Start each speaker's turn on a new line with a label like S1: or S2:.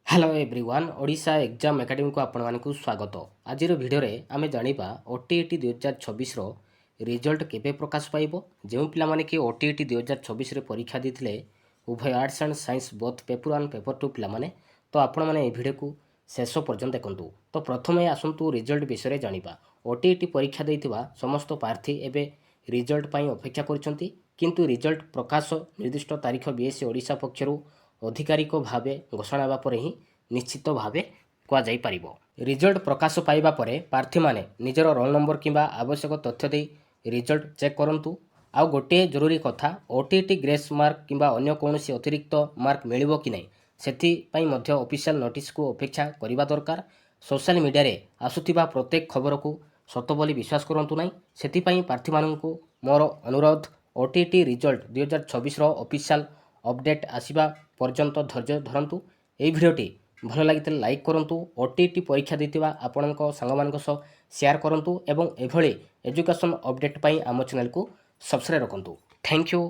S1: Hello everyone Odisha exam academy को आपण मानक स्वागत। आज भिडियो आम जाना ओटीईटी 2026 रिजल्ट केबे प्रकाश पाइब। जो पिलामाने कि ओटीईटी 2026 परीक्षा देते उभय arts and science both paper 1 paper 2 पिलामाने तो आपण मैंने भिडियो को शेष पर्यंत देखु। तो प्रथम आसतु रिजल्ट विषय जाना। ओटीईटी परीक्षा देइथिबा समस्त प्रार्थी एवं रिजल्ट पर अपेक्षा करछंती, किंतु रिजल्ट प्रकाश निर्दिष्ट तारीख बीएससी ओडिशा पक्षर आधिकारिक भाव घोषणा होगा पर ही निश्चित भाव कह रिजल्ट प्रकाश पाइबा परे प्रार्थी माने निजर रोल नंबर किंबा आवश्यक तथ्य दे रिजल्ट चेक करंतु। आउ गोटे जरूरी कथा ओटीईटी ग्रेस मार्क किंबा अन्य कौनसी अतिरिक्त मार्क मिलिबो कि नहीं सेथि पई मध्य ऑफिशियल नोटिस को अपेक्षा करबा दरकार। सोशल मीडिया रे आसुथिबा प्रत्येक खबर को सत बोली विश्वास करंतु नहीं। सेथि पई प्रार्थी माननकु मोर अनुरोध ओटीईटी रिजल्ट 2026 रो ऑफिशियल अपडेट आसीबा पर्यंत धैर्य धरंतु। एई भिडियोटी भल लगी लाइक करंतु, ओटीईटी परीक्षा देतिबा आपणक सांगमानक सह शेयर करंतु एवं एभली एजुकेशन अपडेट पई आम चैनल को सब्सक्राइब रखंतु। Thank you.